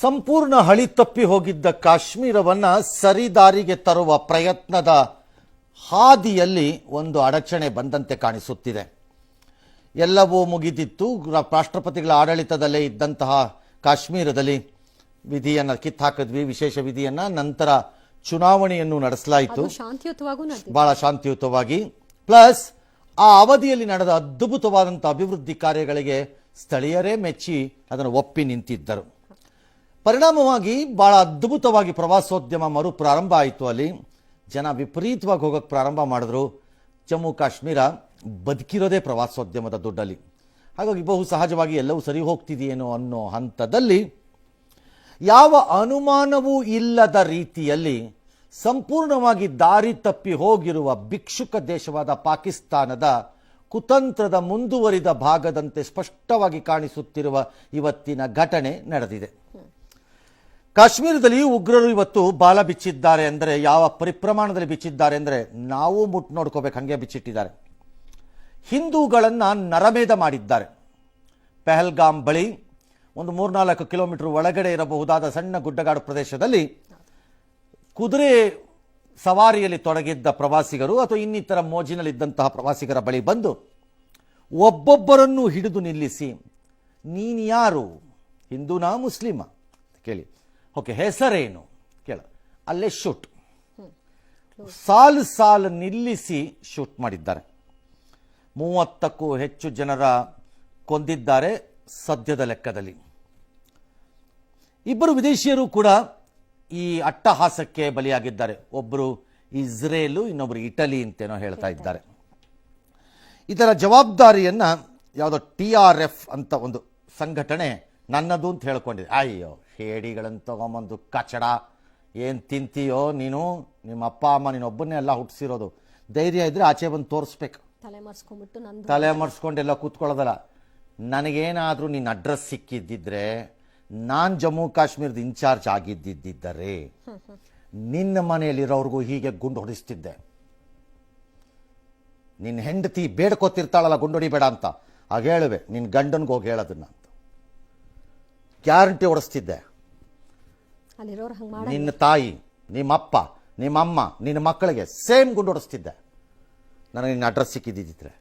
ಸಂಪೂರ್ಣ ಹಳಿ ತಪ್ಪಿ ಹೋಗಿದ್ದ ಕಾಶ್ಮೀರವನ್ನ ಸರಿದಾರಿಗೆ ತರುವ ಪ್ರಯತ್ನದ ಹಾದಿಯಲ್ಲಿ ಒಂದು ಅಡಚಣೆ ಬಂದಂತೆ ಕಾಣಿಸುತ್ತಿದೆ. ಎಲ್ಲವೂ ಮುಗಿದಿತ್ತು. ರಾಷ್ಟ್ರಪತಿಗಳ ಆಡಳಿತದಲ್ಲೇ ಇದ್ದಂತಹ ಕಾಶ್ಮೀರದಲ್ಲಿ ವಿಧಿಯನ್ನು ಕಿತ್ತಾಕಿದ್ವಿ, ವಿಶೇಷ ವಿಧಿಯನ್ನ. ನಂತರ ಚುನಾವಣೆಯನ್ನು ನಡೆಸಲಾಯಿತು ಬಹಳ ಶಾಂತಿಯುತವಾಗಿ. ಪ್ಲಸ್ ಆ ಅವಧಿಯಲ್ಲಿ ನಡೆದ ಅದ್ಭುತವಾದಂತಹ ಅಭಿವೃದ್ಧಿ ಕಾರ್ಯಗಳಿಗೆ ಸ್ಥಳೀಯರೇ ಮೆಚ್ಚಿ ಅದನ್ನು ಒಪ್ಪಿ ನಿಂತಿದ್ದರು. ಪರಿಣಾಮವಾಗಿ ಬಹಳ ಅದ್ಭುತವಾಗಿ ಪ್ರವಾಸೋದ್ಯಮ ಮರು ಪ್ರಾರಂಭ ಆಯಿತು. ಅಲ್ಲಿ ಜನ ವಿಪರೀತವಾಗಿ ಹೋಗೋಕೆ ಪ್ರಾರಂಭ ಮಾಡಿದ್ರು. ಜಮ್ಮು ಕಾಶ್ಮೀರ ಬದುಕಿರೋದೇ ಪ್ರವಾಸೋದ್ಯಮದ ದುಡ್ಡಲ್ಲಿ. ಹಾಗಾಗಿ ಬಹು ಸಹಜವಾಗಿ ಎಲ್ಲವೂ ಸರಿ ಹೋಗ್ತಿದೆಯೇನೋ ಅನ್ನೋ ಹಂತದಲ್ಲಿ ಯಾವ ಅನುಮಾನವೂ ಇಲ್ಲದ ರೀತಿಯಲ್ಲಿ ಸಂಪೂರ್ಣವಾಗಿ ದಾರಿ ತಪ್ಪಿ ಹೋಗಿರುವ ಭಿಕ್ಷುಕ ದೇಶವಾದ ಪಾಕಿಸ್ತಾನದ ಕುತಂತ್ರದ ಮುಂದುವರಿದ ಭಾಗದಂತೆ ಸ್ಪಷ್ಟವಾಗಿ ಕಾಣಿಸುತ್ತಿರುವ ಇವತ್ತಿನ ಘಟನೆ ನಡೆದಿದೆ. ಕಾಶ್ಮೀರದಲ್ಲಿ ಉಗ್ರರು ಇವತ್ತು ಬಾಲ ಬಿಚ್ಚಿದ್ದಾರೆ. ಅಂದರೆ ಯಾವ ಪರಿಪ್ರಮಾಣದಲ್ಲಿ ಬಿಚ್ಚಿದ್ದಾರೆ ಅಂದರೆ ನಾವು ಮುಟ್ಟು ನೋಡ್ಕೋಬೇಕು, ಹಂಗೆ ಬಿಚ್ಚಿಟ್ಟಿದ್ದಾರೆ. ಹಿಂದೂಗಳನ್ನು ನರಮೇಧ ಮಾಡಿದ್ದಾರೆ. ಪೆಹಲ್ಗಾಮ್ ಬಳಿ ಒಂದು 3-4 ಕಿಲೋಮೀಟರ್ ಒಳಗಡೆ ಇರಬಹುದಾದ ಸಣ್ಣ ಗುಡ್ಡಗಾಡು ಪ್ರದೇಶದಲ್ಲಿ ಕುದುರೆ ಸವಾರಿಯಲ್ಲಿ ತೊಡಗಿದ್ದ ಪ್ರವಾಸಿಗರು ಅಥವಾ ಇನ್ನಿತರ ಮೋಜಿನಲ್ಲಿದ್ದಂತಹ ಪ್ರವಾಸಿಗರ ಬಳಿ ಬಂದು ಒಬ್ಬೊಬ್ಬರನ್ನು ಹಿಡಿದು ನಿಲ್ಲಿಸಿ, ನೀನು ಯಾರು, ಹಿಂದೂನಾ ಮುಸ್ಲಿಮಾ ಕೇಳಿ, ಓಕೆ ಹೆಸರೇನು ಕೇಳ, ಅಲ್ಲೇ ಶೂಟ್, ಸಾಲು ನಿಲ್ಲಿಸಿ ಶೂಟ್ ಮಾಡಿದ್ದಾರೆ. 30ಕ್ಕೂ ಹೆಚ್ಚು ಜನರ ಕೊಂದಿದ್ದಾರೆ ಸದ್ಯದ ಲೆಕ್ಕದಲ್ಲಿ. ಇಬ್ಬರು ವಿದೇಶಿಯರು ಕೂಡ ಈ ಅಟ್ಟಹಾಸಕ್ಕೆ ಬಲಿಯಾಗಿದ್ದಾರೆ. ಒಬ್ಬರು ಇಸ್ರೇಲು, ಇನ್ನೊಬ್ಬರು ಇಟಲಿ ಅಂತೇನೋ ಹೇಳ್ತಾ ಇದ್ದಾರೆ. ಇದರ ಜವಾಬ್ದಾರಿಯನ್ನ ಯಾವುದೋ TRF ಅಂತ ಒಂದು ಸಂಘಟನೆ ನನ್ನದು ಅಂತ ಹೇಳ್ಕೊಂಡಿದೆ. ಅಯ್ಯೋ ಹೇಡಿಗಳನ್ನು ತಗೊಂಬಂದು ಕಚಡ, ಏನು ತಿಂತೀಯೋ ನೀನು, ನಿಮ್ಮ ಅಪ್ಪ ಅಮ್ಮ ನೀನೊಬ್ಬನ್ನೇ ಎಲ್ಲ ಹುಟ್ಟಿಸಿರೋದು. ಧೈರ್ಯ ಇದ್ರೆ ಆಚೆ ಬಂದು ತೋರಿಸ್ಬೇಕು, ತಲೆ ಮರ್ಸ್ಕೊಂಡೆಲ್ಲ ಕೂತ್ಕೊಳ್ಳೋದಲ್ಲ. ನನಗೇನಾದರೂ ನಿನ್ನ ಅಡ್ರೆಸ್ ಸಿಕ್ಕಿದ್ದಿದ್ರೆ, ನಾನು ಜಮ್ಮು ಕಾಶ್ಮೀರದ ಇನ್ಚಾರ್ಜ್ ಆಗಿದ್ದಿದ್ದರೆ ನಿನ್ನ ಮನೆಯಲ್ಲಿರೋರ್ಗೂ ಹೀಗೆ ಗುಂಡು ಹೊಡಿಸ್ತಿದ್ದೆ. ನಿನ್ನ ಹೆಂಡತಿ ಬೇಡ್ಕೋತಿರ್ತಾಳಲ್ಲ ಗುಂಡು ಹೊಡಿಬೇಡ ಅಂತ, ಆಗ ಹೇಳುವೆ ನಿನ್ನ ಗಂಡನ್ಗೆ ಹೋಗಿ ಹೇಳೋದನ್ನ ಅಂತ ಗ್ಯಾರಂಟಿ ಹೊಡಿಸ್ತಿದ್ದೆ. ನಿನ್ನ ತಾಯಿ, ನಿಮ್ಮಪ್ಪ, ನಿಮ್ಮಮ್ಮ, ನಿನ್ನ ಮಕ್ಕಳಿಗೆ ಸೇಮ್ ಗುಂಡು ಹೊಡಿಸ್ತಿದ್ದೆ ನನಗೆ ನಿನ್ನ ಅಡ್ರೆಸ್ ಸಿಕ್ಕಿದ್ದಿದ್ರೆ.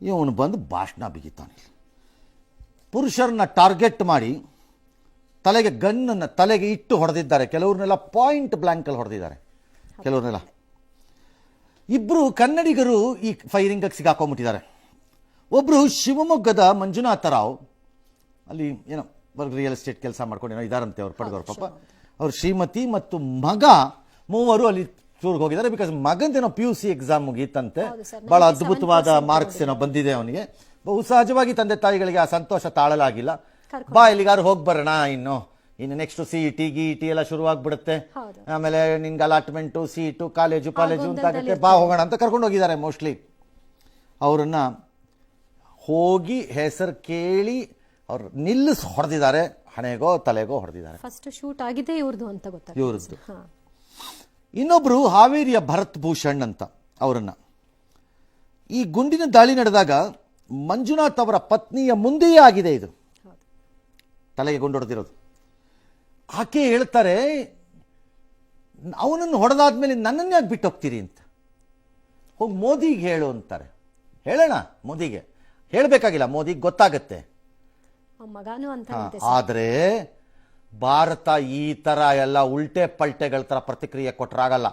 ಇವನು ಬಂದು ಭಾಷಣ ಬಿಗಿತಾನೆ. ಪುರುಷರನ್ನ ಟಾರ್ಗೆಟ್ ಮಾಡಿ ತಲೆಗೆ ಗನ್ನನ್ನು ತಲೆಗೆ ಇಟ್ಟು ಹೊಡೆದಿದ್ದಾರೆ. ಕೆಲವ್ರನ್ನೆಲ್ಲ ಪಾಯಿಂಟ್ ಬ್ಲಾಂಕಲ್ಲಿ ಹೊಡೆದಿದ್ದಾರೆ, ಕೆಲವ್ರನ್ನೆಲ್ಲ. ಇಬ್ಬರು ಕನ್ನಡಿಗರು ಈ ಫೈರಿಂಗಿಗೆ ಸಿಗಾಕೊಂಡ್ಬಿಟ್ಟಿದ್ದಾರೆ. ಒಬ್ಬರು ಶಿವಮೊಗ್ಗದ ಮಂಜುನಾಥ ರಾವ್, ಅಲ್ಲಿ ಏನೋ ರಿಯಲ್ ಎಸ್ಟೇಟ್ ಕೆಲಸ ಮಾಡ್ಕೊಂಡು ಏನೋ ಇದಾರಂತೆ ಅವ್ರು ಪಡೆದವ್ರು. ಪಾಪ ಅವ್ರ ಶ್ರೀಮತಿ ಮತ್ತು ಮಗ ಮೂವರು ಅಲ್ಲಿ ಟೂರ್ಗೆ ಹೋಗಿದ್ದಾರೆ. ಬಿಕಾಸ್ ಮಗಂದೇನೋ PUC ಎಕ್ಸಾಮ್ ಮುಗೀತಂತೆ, ಬಹಳ ಅದ್ಭುತವಾದ ಮಾರ್ಕ್ಸ್ ಏನೋ ಬಂದಿದೆ ಅವನಿಗೆ. ಬಹು ಸಹಜವಾಗಿ ತಂದೆ ತಾಯಿಗಳಿಗೆ ಆ ಸಂತೋಷ ತಾಳಲಾಗಿಲ್ಲ. ಬಾ ಎಲ್ಲಿಗಾರು ಹೋಗಿ ಬರೋಣ, ಇನ್ನು ನೆಕ್ಸ್ಟ್ CET GET ಎಲ್ಲ ಶುರುವಾಗ್ಬಿಡುತ್ತೆ, ಆಮೇಲೆ ನಿನ್ಗೆ ಅಲಾಟ್ಮೆಂಟು, ಸೀಟು, ಕಾಲೇಜು ಅಂತ ಆಗುತ್ತೆ, ಬಾ ಹೋಗೋಣ ಅಂತ ಕರ್ಕೊಂಡು ಹೋಗಿದ್ದಾರೆ. ಮೋಸ್ಟ್ಲಿ ಅವರನ್ನ ಹೋಗಿ ಹೆಸರು ಕೇಳಿ ಅವ್ರು ನಿಲ್ಲಿಸಿ ಹೊಡೆದಿದ್ದಾರೆ. ಹಣೆಗೋ ತಲೆಗೋ ಹೊಡೆದಿದ್ದಾರೆ. ಫಸ್ಟ್ ಶೂಟ್ ಆಗಿದೆ ಇವ್ರದ್ದು ಅಂತ ಗೊತ್ತಾಗ್ತದೆ. ಇವ್ರದ್ದು. ಇನ್ನೊಬ್ರು ಹಾವೇರಿಯ ಭರತ್ ಭೂಷಣ್ ಅಂತ, ಅವರನ್ನ ಈ ಗುಂಡಿನ ದಾಳಿ ನಡೆದಾಗ ಮಂಜುನಾಥ್ ಅವರ ಪತ್ನಿಯ ಮುಂದೆಯೇ ಆಗಿದೆ ಇದು, ತಲೆಗೆ ಗುಂಡು ಹೊಡೆದಿರೋದು. ಆಕೆ ಹೇಳ್ತಾರೆ, ಅವನನ್ನು ಹೊಡೆದಾದ್ಮೇಲೆ ನನ್ನನ್ನು ಯಾಕೆ ಬಿಟ್ಟು ಹೋಗ್ತೀರಿ ಅಂತ. ಹೋಗಿ ಮೋದಿಗೆ ಹೇಳು ಅಂತಾರೆ. ಹೇಳೋಣ, ಮೋದಿಗೆ ಹೇಳಬೇಕಾಗಿಲ್ಲ, ಮೋದಿಗೆ ಗೊತ್ತಾಗತ್ತೆ. ಆದರೆ ಭಾರತ ಈ ತರ ಎಲ್ಲ ಉಲ್ಟೆ ಪಲ್ಟೆಗಳ ತರ ಪ್ರತಿಕ್ರಿಯೆ ಕೊಟ್ಟರಾಗಲ್ಲ.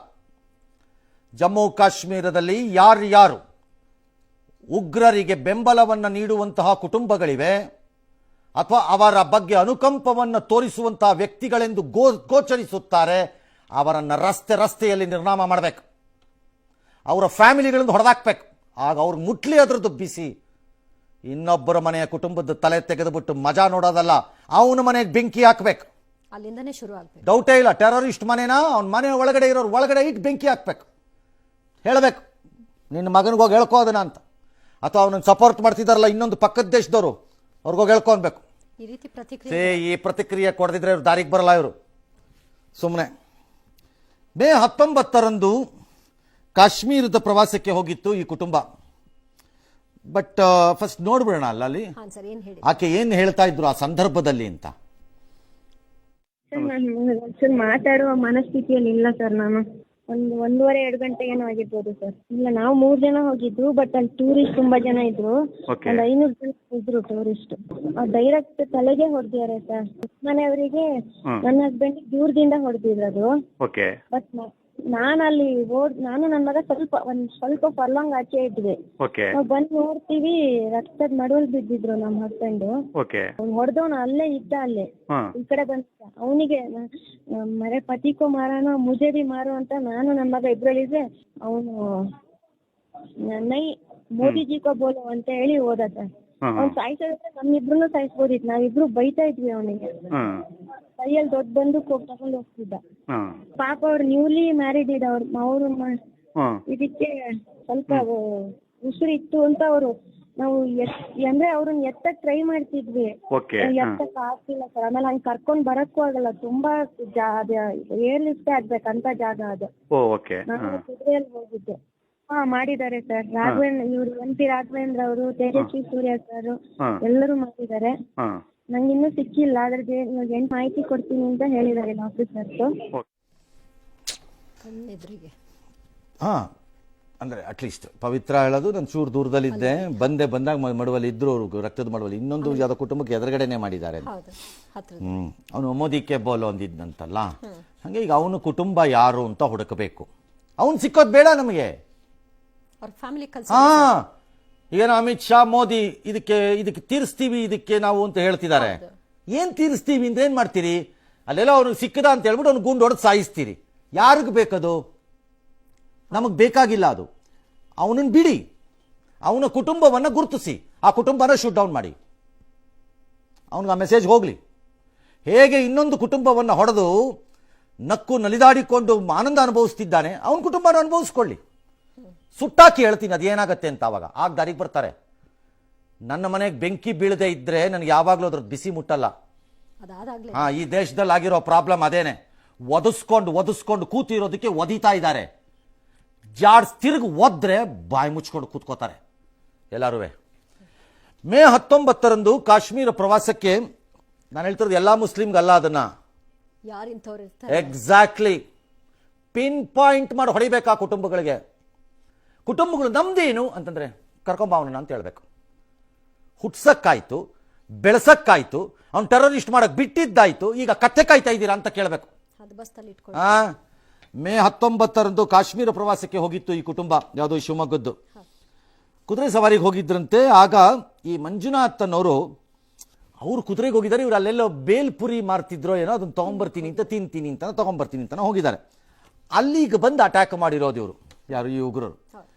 ಜಮ್ಮು ಕಾಶ್ಮೀರದಲ್ಲಿ ಯಾರು ಉಗ್ರರಿಗೆ ಬೆಂಬಲವನ್ನು ನೀಡುವಂತಹ ಕುಟುಂಬಗಳಿವೆ ಅಥವಾ ಅವರ ಬಗ್ಗೆ ಅನುಕಂಪವನ್ನು ತೋರಿಸುವಂತಹ ವ್ಯಕ್ತಿಗಳೆಂದು ಗೋಚರಿಸುತ್ತಾರೆ, ಅವರನ್ನು ರಸ್ತೆಯಲ್ಲಿ ನಿರ್ನಾಮ ಮಾಡಬೇಕು. ಅವರ ಫ್ಯಾಮಿಲಿಗಳಿಂದ ಹೊಡೆದಾಕ್ಬೇಕು. ಆಗ ಅವ್ರು ಮುಟ್ಲಿ ಅದರದ್ದು ಬಿಸಿ. ಇನ್ನೊಬ್ಬರ ಮನೆಯ ಕುಟುಂಬದ ತಲೆ ತೆಗೆದುಬಿಟ್ಟು ಮಜಾ ನೋಡೋದಲ್ಲ, ಅವನ ಮನೆಗೆ ಬೆಂಕಿ ಹಾಕ್ಬೇಕು. ಅಲ್ಲಿಂದನೇ ಶುರು ಆಗ್ಬೇಕು. ಡೌಟೇ ಇಲ್ಲ. ಟೆರರಿಸ್ಟ್ ಮನೆನಾ ಅವನ ಮನೆ ಒಳಗಡೆ ಇರೋರು ಒಳಗಡೆ ಇಟ್ಟು ಬೆಂಕಿ ಹಾಕ್ಬೇಕು. ಹೇಳಬೇಕು, ನಿನ್ನ ಮಗನಿಗೋಗಿ ಹೇಳ್ಕೋದನ ಅಂತ. ಅಥವಾ ಅವನನ್ನು ಸಪೋರ್ಟ್ ಮಾಡ್ತಿದ್ದಾರಲ್ಲ ಇನ್ನೊಂದು ಪಕ್ಕದ ದೇಶದವರು, ಅವ್ರಿಗೋಗಿ ಹೇಳ್ಕೊಬೇಕು. ಈ ಪ್ರತಿಕ್ರಿಯೆ ಕೊಡದಿದ್ರೆ ಇವ್ರು ದಾರಿಗೆ ಬರಲ್ಲ. ಇವರು ಸುಮ್ಮನೆ. ಮೇ 19ರಂದು ಕಾಶ್ಮೀರದ ಪ್ರವಾಸಕ್ಕೆ ಹೋಗಿತ್ತು ಈ ಕುಟುಂಬ. ಬಟ್ ಫಸ್ಟ್ ನೋಡ್ಬಿಡೋಣ ಅಲ್ಲ ಅಲ್ಲಿ ಆಕೆ ಏನು ಹೇಳ್ತಾ ಇದ್ರು ಆ ಸಂದರ್ಭದಲ್ಲಿ ಅಂತ. ನಾನು ಮಾತಾಡುವ ಮನಸ್ಥಿತಿಯಲ್ಲಿ ಇಲ್ಲ ಸರ್. ನಾನು ಒಂದೂವರೆ 2 ಗಂಟೆ ಏನೋ ಆಗಿರ್ಬೋದು ಸರ್. ಇಲ್ಲ, ನಾವು 3 ಜನ ಹೋಗಿದ್ವು, ಬಟ್ ಅಲ್ಲಿ ಟೂರಿಸ್ಟ್ ತುಂಬಾ ಜನ ಇದ್ರು. Okay. ಒಂದು 500 ಜನ ಇದ್ರು ಟೂರಿಸ್ಟ್. ಡೈರೆಕ್ಟ್ ತಲೆಗೆ ಹೊಡೆದಿದ್ದಾರೆ ಸರ್. ಮನೆಯವರಿಗೆ ನನ್ನ ಹಸ್ಬೆಂಡ್ ದೂರದಿಂದ ಹೊಡೆದಿರೋದು. ಓಕೆ. ಬಟ್ ನಾನು ಅಲ್ಲಿ ನಾನು ನನ್ನ ಮಗ ಸ್ವಲ್ಪ ಫರ್ಲಾಂಗ್ ಆಚೆ ಇದ್ವಿ. ಓಕೆ. ನಾವು ಬಂದು ನೋಡ್ತೀವಿ, ರಕ್ತದ ನಡುವಲ್ಲಿ ಬಿದ್ದಿದ್ರು ನಮ್ಮ ಹಸ್ಬೆಂಡ್. ಓಕೆ. ಹೊಡೆದವನು ಅಲ್ಲೇ ಇದ್ದ, ಅಲ್ಲೇ ಈ ಕಡೆ ಬಂದ. ಅವನಿಗೆ ಮರೆ ಪತಿಕೋ ಮಾರಾನೋ ಮುಜೆ ಬಿ ಮಾರು ಅಂತ ನಾನು ನನ್ನ ಮಗ ಇಬ್ರಲ್ಲಿದ್ರೆ, ಅವನು ನೈ ಮೋದಿಜಿ ಕೋ ಬೋಲೋ ಅಂತ ಹೇಳಿ ಹೋದ ಸರ್. ಅವ್ನು ಸಾಯಿಸೋದ್ರೆ ನಮ್ಮಿಬ್ರು ಸಾಯಿಸ್ಬೋದಿತ್ತು. ನಾವಿಬ್ರು ಬೈತಾ ಇದ್ವಿ ಅವನಿಗೆ. ಕೈಯಲ್ಲಿ ದೊಡ್ಡ ಬಂದೂಕ್ ತಗೊಂಡು ಹೋಗ್ತಿದ್ದ. ಪಾಪ ಅವ್ರು ನ್ಯೂಲಿ ಮ್ಯಾರಿಡ್ ಇದ್ದ. ಅವ್ರು ಇದಕ್ಕೆ ಸ್ವಲ್ಪ ಉಸಿರು ಇತ್ತು ಅಂತ ಅವರು ನಾವು ಅಂದ್ರೆ ಅವ್ರನ್ನ ಎತ್ತಕ್ ಟ್ರೈ ಮಾಡ್ತಿದ್ವಿ. ಎತ್ತಕ್ ಆಗ್ತಿಲ್ಲ ಸರ್. ಆಮೇಲೆ ಹಂಗ್ ಕರ್ಕೊಂಡ್ ಬರಕ್ಕೂ ಆಗಲ್ಲ. ತುಂಬಾ ಏರ್ ಲಿಫ್ಟ್ ಆಗ್ಬೇಕಂತ ಜಾಗ ಅದು. ನಾನು ಕುದುರೆಯಲ್ಲಿ ಹೋಗಿದ್ದೆ. ಮಾಡಿದ್ದಾರೆ ಸರ್. ಇವ್ರು MP ರಾಘವೇಂದ್ರ ಅವರು, ತೇಜಸ್ವಿ ಸೂರ್ಯ ಸರ್ ಎಲ್ಲರೂ ಮಾಡಿದ್ದಾರೆ. ನಂಗೆ ಇನ್ನೂ ಸಿಕ್ಕಿಲ್ಲ. ಅದ್ರದ್ದು ಏನು ಮಾಹಿತಿ ಕೊಡ್ತೀನಿ ಅಂತ ಹೇಳಿದ್ದಾರೆ ಆಫೀಸರ್ಸ್. ಕಣ್ಣೆದ್ರಿಗೆ ಅಂದರೆ ಅಟ್ಲೀಸ್ಟ್ ಪವಿತ್ರ ಹೇಳೋದು ನಾನು ಚೂರು ದೂರದಲ್ಲಿದ್ದೆ, ಬಂದಾಗ ಮಡುವಲ್ಲಿ ಇದ್ರು, ಅವರು ರಕ್ತದ ಮಡುವಲ್ಲಿ. ಇನ್ನೊಂದು ಯಾವುದೋ ಕುಟುಂಬಕ್ಕೆ ಎದುರುಗಡೆನೆ ಮಾಡಿದ್ದಾರೆ. ಅವನು ಮೋದಿಕೆ ಬೋಲೋ ಅಂದಿದ್ದಂತಲ್ಲ, ಹಾಗೆ ಈಗ ಅವನು ಕುಟುಂಬ ಯಾರು ಅಂತ ಹುಡುಕಬೇಕು. ಅವನು ಸಿಕ್ಕೋದು ಬೇಡ ನಮಗೆ. ಏನು ಅಮಿತ್ ಶಾ ಮೋದಿ ಇದಕ್ಕೆ ತೀರಿಸ್ತೀವಿ ಇದಕ್ಕೆ ನಾವು ಅಂತ ಹೇಳ್ತಿದ್ದಾರೆ. ಏನ್ ತೀರಿಸ್ತೀವಿ ಅಂದ್ರೆ ಏನ್ ಮಾಡ್ತೀರಿ? ಅಲ್ಲೆಲ್ಲ ಅವ್ನಿಗೆ ಸಿಕ್ಕದ ಅಂತ ಹೇಳ್ಬಿಟ್ಟು ಅವ್ನು ಗುಂಡು ಹೊಡೆದು ಸಾಯಿಸ್ತೀರಿ. ಯಾರಿಗೂ ಬೇಕದು? ನಮಗ್ ಬೇಕಾಗಿಲ್ಲ ಅದು. ಅವನನ್ನು ಬಿಡಿ, ಅವನ ಕುಟುಂಬವನ್ನ ಗುರುತಿಸಿ ಆ ಕುಟುಂಬನ ಶೂಟ್ ಡೌನ್ ಮಾಡಿ, ಅವನಿಗೆ ಆ ಮೆಸೇಜ್ ಹೋಗ್ಲಿ. ಹೇಗೆ ಇನ್ನೊಂದು ಕುಟುಂಬವನ್ನ ಹೊಡೆದು ನಕ್ಕು ನಲಿದಾಡಿಕೊಂಡು ಆನಂದ ಅನುಭವಿಸ್ತಿದ್ದಾನೆ, ಅವನ ಕುಟುಂಬನ ಅನುಭವಿಸ್ಕೊಳ್ಳಿ. ಸುಟ್ಟಾಕಿ ಹೇಳ್ತೀನಿ ಅದೇನಾಗತ್ತೆ ಅಂತ. ಅವಾಗ ದಾರಿಗೆ ಬರ್ತಾರೆ. ನನ್ನ ಮನೆಗೆ ಬೆಂಕಿ ಬೀಳದೆ ಇದ್ರೆ ನನಗೆ ಯಾವಾಗಲೂ ಅದ್ರದ್ದು ಬಿಸಿ ಮುಟ್ಟಲ್ಲ. ಈ ದೇಶದಲ್ಲಿ ಆಗಿರೋ ಪ್ರಾಬ್ಲಮ್ ಅದೇನೆ. ಒದಿಸ್ಕೊಂಡು ಕೂತಿರೋದಕ್ಕೆ ಒದಿತಾ ಇದ್ದಾರೆ. ತಿರುಗಿ ಒದ್ರೆ ಬಾಯಿ ಮುಚ್ಕೊಂಡು ಕೂತ್ಕೋತಾರೆ ಎಲ್ಲರೂ. ಮೇ 19ರಂದು ಕಾಶ್ಮೀರ ಪ್ರವಾಸಕ್ಕೆ ನಾನು ಹೇಳ್ತಿರೋದು ಎಲ್ಲಾ ಮುಸ್ಲಿಮ್ಗಲ್ಲ, ಅದನ್ನ ಎಕ್ಸಾಕ್ಟ್ಲಿ ಪಿನ್ ಪಾಯಿಂಟ್ ಮಾಡಿ ಹೊಡಿಬೇಕಾ ಕುಟುಂಬಗಳು ನಮ್ದೇನು ಅಂತಂದ್ರೆ ಕರ್ಕೊಂಬಾವನ ಅಂತ ಹೇಳ್ಬೇಕು. ಹುಟ್ಸಕ್ಕಾಯ್ತು, ಬೆಳೆಸಕ್ಕಾಯ್ತು, ಅವ್ನು ಟೆರರಿಸ್ಟ್ ಮಾಡಕ್ ಬಿಟ್ಟಿದ್ದಾಯ್ತು, ಈಗ ಕತ್ತೆ ಕಾಯ್ತಾ ಇದ್ದೀರಾ ಅಂತ ಕೇಳಬೇಕು. ಮೇ 19ರಂದು ಕಾಶ್ಮೀರ ಪ್ರವಾಸಕ್ಕೆ ಹೋಗಿತ್ತು ಈ ಕುಟುಂಬ. ಯಾವುದೋ ಶಿವಮೊಗ್ಗದ್ದು ಕುದುರೆ ಸವಾರಿಗೆ ಹೋಗಿದ್ರಂತೆ. ಆಗ ಈ ಮಂಜುನಾಥ್ ಅನ್ನೋರು ಅವ್ರು ಕುದುರೆಗೆ ಹೋಗಿದ್ದಾರೆ. ಇವ್ರು ಅಲ್ಲೆಲ್ಲೋ ಬೇಲ್ಪುರಿ ಮಾರ್ತಿದ್ರೋ ಏನೋ, ಅದನ್ನ ತಗೊಂಡ್ಬರ್ತೀನಿ ಅಂತ ತಿಂತೀನಿ ಅಂತ ತಗೊಂಡ್ಬರ್ತೀನಿ ಅಂತ ಹೋಗಿದ್ದಾರೆ. ಅಲ್ಲಿಗೆ ಬಂದು ಅಟ್ಯಾಕ್ ಮಾಡಿರೋದು ಇವರು. ಯಾರು? ಈ ಉಗ್ರರು.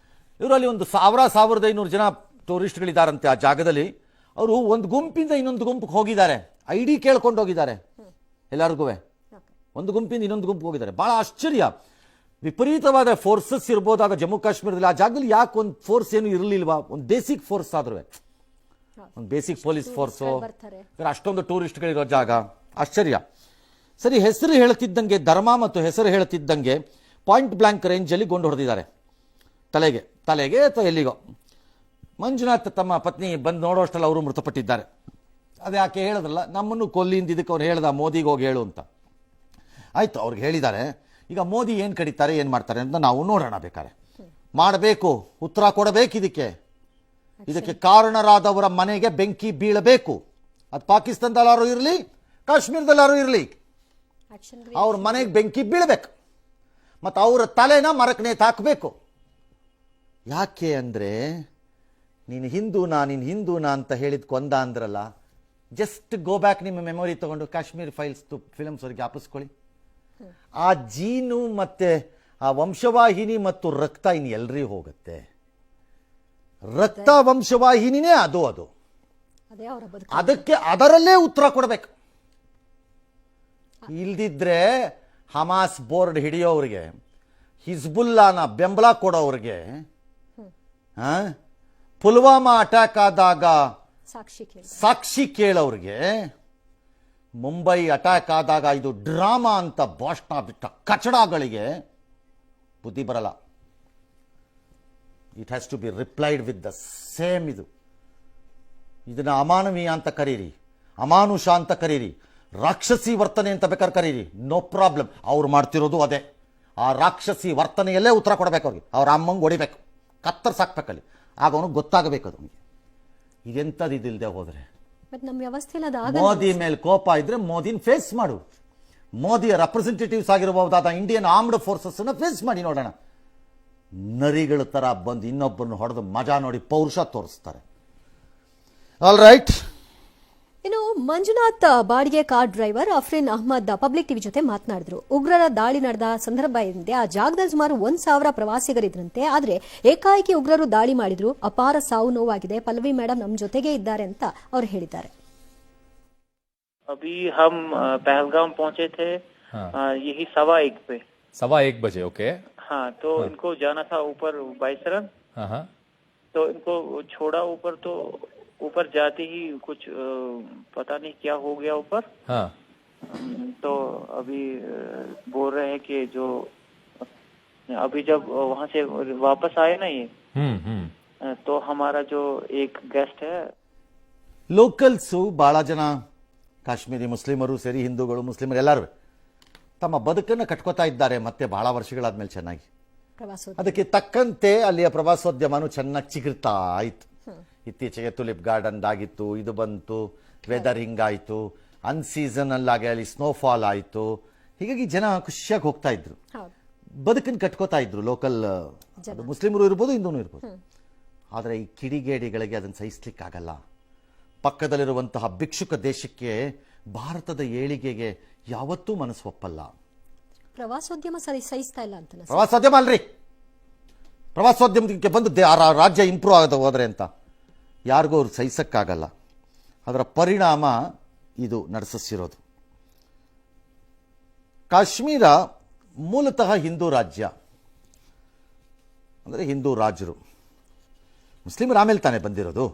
ಇವರು ಅಲ್ಲಿ ಒಂದು 1500 ಜನ ಟೂರಿಸ್ಟ್ಗಳಿದ್ದಾರಂತೆ ಆ ಜಾಗದಲ್ಲಿ. ಅವರು ಒಂದು ಗುಂಪಿಂದ ಇನ್ನೊಂದು ಗುಂಪಿಗೆ ಹೋಗಿದ್ದಾರೆ. ID ಕೇಳ್ಕೊಂಡು ಹೋಗಿದ್ದಾರೆ ಎಲ್ಲರಿಗೂ. ಒಂದು ಗುಂಪಿಂದ ಇನ್ನೊಂದು ಗುಂಪಿಗೆ ಹೋಗಿದ್ದಾರೆ. ಬಹಳ ಆಶ್ಚರ್ಯ. ವಿಪರೀತವಾದ ಫೋರ್ಸಸ್ ಇರ್ಬೋದಾಗ ಜಮ್ಮು ಕಾಶ್ಮೀರದಲ್ಲಿ. ಆ ಜಾಗದಲ್ಲಿ ಯಾಕೆ ಒಂದು ಫೋರ್ಸ್ ಏನು ಇರಲಿಲ್ವಾ? ಒಂದು ಬೇಸಿಕ್ ಫೋರ್ಸ್ ಆದ್ರೂ, ಒಂದು ಬೇಸಿಕ್ ಪೊಲೀಸ್ ಫೋರ್ಸು, ಅಷ್ಟೊಂದು ಟೂರಿಸ್ಟ್ಗಳಿರೋ ಜಾಗ. ಆಶ್ಚರ್ಯ. ಸರಿ, ಹೆಸರು ಹೇಳ್ತಿದ್ದಂಗೆ ಧರ್ಮ ಮತ್ತು ಹೆಸರು ಹೇಳ್ತಿದ್ದಂಗೆ ಪಾಯಿಂಟ್ ಬ್ಲಾಂಕ್ ರೇಂಜಲ್ಲಿ ಗುಂಡು ಹೊಡೆದಿದ್ದಾರೆ ತಲೆಗೆ ಅಥವಾ ಎಲ್ಲಿಗೋ. ಮಂಜುನಾಥ್ ತಮ್ಮ ಪತ್ನಿ ಬಂದು ನೋಡೋಷ್ಟಲ್ಲ ಅವರು ಮೃತಪಟ್ಟಿದ್ದಾರೆ. ಅದು ಯಾಕೆ ಹೇಳಿದ್ರಲ್ಲ, ನಮ್ಮನ್ನು ಕೊಲ್ಲಿಂದಿದ್ದಕ್ಕೆ ಅವ್ರು ಹೇಳ್ದ ಮೋದಿಗೆ ಹೋಗಿ ಹೇಳು ಅಂತ. ಆಯ್ತು, ಅವ್ರಿಗೆ ಹೇಳಿದ್ದಾರೆ. ಈಗ ಮೋದಿ ಏನು ಕಡಿತಾರೆ ಏನು ಮಾಡ್ತಾರೆ ಅಂತ ನಾವು ನೋಡೋಣ. ಬೇಕಾರೆ ಮಾಡಬೇಕು, ಉತ್ತರ ಕೊಡಬೇಕು. ಇದಕ್ಕೆ ಕಾರಣರಾದವರ ಮನೆಗೆ ಬೆಂಕಿ ಬೀಳಬೇಕು. ಅದು ಪಾಕಿಸ್ತಾನದಲ್ಲಾರು ಇರಲಿ, ಕಾಶ್ಮೀರದಲ್ಲಾರು ಇರಲಿ, ಅವ್ರ ಮನೆಗೆ ಬೆಂಕಿ ಬೀಳಬೇಕು. ಮತ್ತು ಅವರ ತಲೆನ ಮರಕ್ಕೆ ನೇತು ಹಾಕಬೇಕು. ಯಾಕೆ ಅಂದರೆ ನೀನು ಹಿಂದೂನಾ ಅಂತ ಹೇಳಿದ್ ಕೊಂದ ಅಂದ್ರಲ್ಲ. ಜಸ್ಟ್ ಗೋ ಬ್ಯಾಕ್, ನಿಮ್ಮ ಮೆಮೊರಿ ತಗೊಂಡು ಕಾಶ್ಮೀರ್ ಫಿಲ್ಮ್ಸ್ ಅವ್ರಿಗೆ ಜ್ಞಾಪಿಸ್ಕೊಳ್ಳಿ. ಆ ಜೀನು ಮತ್ತೆ ಆ ವಂಶವಾಹಿನಿ ಮತ್ತು ರಕ್ತ ಇನ್ನು ಎಲ್ರಿಗೂ ಹೋಗುತ್ತೆ. ರಕ್ತ ವಂಶವಾಹಿನಿನೇ ಅದು. ಅದಕ್ಕೆ ಅದರಲ್ಲೇ ಉತ್ತರ ಕೊಡಬೇಕು. ಇಲ್ದಿದ್ರೆ ಹಮಾಸ್ ಬೋರ್ಡ್ ಹಿಡಿಯೋರಿಗೆ, ಹಿಜ್ಬುಲ್ಲಾನ ಬೆಂಬಲ ಕೊಡೋರಿಗೆ, ಪುಲ್ವಾಮಾ ಅಟ್ಯಾಕ್ ಆದಾಗ ಸಾಕ್ಷಿ ಕೇಳೋರಿಗೆ, ಮುಂಬೈ ಅಟ್ಯಾಕ್ ಆದಾಗ ಇದು ಡ್ರಾಮಾ ಅಂತ ಭಾಷಣ ಬಿಟ್ಟ ಕಚಡಗಳಿಗೆ ಬುದ್ಧಿ ಬರಲ್ಲ. It has to be replied with the same. ಇದನ್ನ ಅಮಾನವೀಯ ಅಂತ ಕರೀರಿ, ಅಮಾನುಷ ಅಂತ ಕರೀರಿ, ರಾಕ್ಷಸಿ ವರ್ತನೆ ಅಂತ ಬೇಕಾದ್ರೆ ಕರೀರಿ, ನೋ ಪ್ರಾಬ್ಲಮ್. ಅವ್ರು ಮಾಡ್ತಿರೋದು ಅದೇ. ಆ ರಾಕ್ಷಸಿ ವರ್ತನೆಯಲ್ಲೇ ಉತ್ತರ ಕೊಡಬೇಕು ಅವ್ರಿಗೆ. ಅವ್ರ ಅಮ್ಮಂಗೆ ಹೊಡಿಬೇಕು, ಕತ್ತರಿಸಾಕ್ಬೇಕಲ್ಲಿ. ಆಗ ಅವನಿಗೆ ಗೊತ್ತಾಗಬೇಕು ಅದು. ಇದೆಂಥದ್ದು ಇದಿಲ್ಲದೆ ಹೋದರೆ. ಬಟ್ ನಮ್ಮ ವ್ಯವಸ್ಥೆಯಲ್ಲಿ ಅದು ಆಗಲ್ಲ. ಮೋದಿ ಮೇಲೆ ಕೋಪ ಇದ್ರೆ ಮೋದಿನ ಫೇಸ್ ಮಾಡು. ಮೋದಿಯ ರೆಪ್ರೆಸೆಂಟೇಟಿವ್ಸ್ ಆಗಿರಬಹುದಾದ ಇಂಡಿಯನ್ ಆರ್ಮ್ಡ್ ಫೋರ್ಸಸ್ನ ಫೇಸ್ ಮಾಡಿ ನೋಡೋಣ. ನರಿಗಳ ಥರ ಬಂದು ಇನ್ನೊಬ್ಬರನ್ನು ಹೊಡೆದು ಮಜಾ ನೋಡಿ ಪೌರುಷ ತೋರಿಸ್ತಾರೆ. All right. ಇನ್ನು ಮಂಜುನಾಥ್ ಬಾಡಿಗೆ car driver Afreen Ahmed public TV ಜೊತೆ ಮಾತನಾಡಿದ್ರು. ಉಗ್ರರ ದಾಳಿ ನಡೆದ ಸಂದರ್ಭ ಏನಿದೆ, ಆ ಜಾಗದಲ್ಲಿ ಸುಮಾರು 1,000 ಪ್ರವಾಸಿಗರಿದ್ರಂತೆ. ಆದ್ರೆ ಏಕಾಏಕಿ ಉಗ್ರರು ದಾಳಿ ಮಾಡಿದ್ರು. ಅಪಾರ ಸಾವು ನೋವಾಗಿದೆ. ಪಲ್ಲವಿ ಮೇಡಮ್ ನಮ್ಮ ಜೊತೆಗೆ ಇದ್ದಾರೆ ಅಂತ ಅವ್ರು ಹೇಳಿದ್ದಾರೆ. अभी हम पहलगाम पहुंचे थे। हाँ। यही 1:15 पे। 1:15 बजे। ओके। हाँ, तो इनको जाना था ऊपर बाइसरन। हाँ। तो इनको छोड़ा ऊपर, तो ऊपर जाते ही कुछ पता नहीं क्या हो गया ऊपर। हाँ। तो अभी बोल रहे हैं कि जो अभी जब वहाँ से वापस आए ना ये, तो हमारा जो एक गेस्ट है, ಲೋಕಲ್ಸು ಭಾಳ ಜನ ಕಾಶ್ಮೀರಿ ಮುಸ್ಲಿಮರು ಸೇರಿ ಹಿಂದೂಗಳು ಮುಸ್ಲಿಮರು ಎಲ್ಲರೂ ತಮ್ಮ ಬದುಕನ್ನು ಕಟ್ಕೋತಾ ಇದ್ದಾರೆ ಮತ್ತೆ ಬಹಳ ವರ್ಷಗಳಾದ್ಮೇಲೆ ಚೆನ್ನಾಗಿ. ಅದಕ್ಕೆ ತಕ್ಕಂತೆ ಅಲ್ಲಿಯ ಪ್ರವಾಸೋದ್ಯಮನೂ ಚೆನ್ನಾಗಿ ಚಿಗುರ್ತಾ ಇತ್ತು. ಇತ್ತೀಚೆಗೆ ತುಲಿಪ್ ಗಾರ್ಡನ್ ಆಗಿತ್ತು, ಇದು ಬಂತು, ವೆದರ್ ಹಿಂಗಾಯಿತು, ಅನ್ಸೀಸನಲ್ಲಾಗಿ ಅಲ್ಲಿ ಸ್ನೋಫಾಲ್ ಆಯಿತು. ಹೀಗಾಗಿ ಜನ ಖುಷಿಯಾಗಿ ಹೋಗ್ತಾ ಇದ್ರು, ಬದುಕನ್ನು ಕಟ್ಕೋತಾ ಇದ್ರು. ಲೋಕಲ್ ಮುಸ್ಲಿಮರು ಇರ್ಬೋದು, ಹಿಂದೂನು ಇರ್ಬೋದು. ಆದರೆ ಈ ಕಿಡಿಗೇಡಿಗಳಿಗೆ ಅದನ್ನು ಸಹಿಸ್ಲಿಕ್ಕಾಗಲ್ಲ. ಪಕ್ಕದಲ್ಲಿರುವಂತಹ ಭಿಕ್ಷುಕ ದೇಶಕ್ಕೆ ಭಾರತದ ಏಳಿಗೆಗೆ ಯಾವತ್ತೂ ಮನಸ್ಸು ಒಪ್ಪಲ್ಲ. ಪ್ರವಾಸೋದ್ಯಮ ಸಹಿಸ್ತಾ ಇಲ್ಲ ಅಂತ. ಪ್ರವಾಸೋದ್ಯಮ ಅಲ್ರಿ, ಪ್ರವಾಸೋದ್ಯಮಕ್ಕೆ ಬಂದು ರಾಜ್ಯ ಇಂಪ್ರೂವ್ ಆಗದ ಹೋದ್ರೆ ಅಂತ ಯಾರಿಗೂ ಅವ್ರು ಸಹಿಸಕ್ಕಾಗಲ್ಲ. ಅದರ ಪರಿಣಾಮ ಇದು ನಡೆಸಿರೋದು. ಕಾಶ್ಮೀರ ಮೂಲತಃ ಹಿಂದೂ ರಾಜ್ಯ, ಅಂದರೆ ಹಿಂದೂ ರಾಜರು. ಮುಸ್ಲಿಮರು ಆಮೇಲೆ ತಾನೇ ಬಂದಿರೋದು.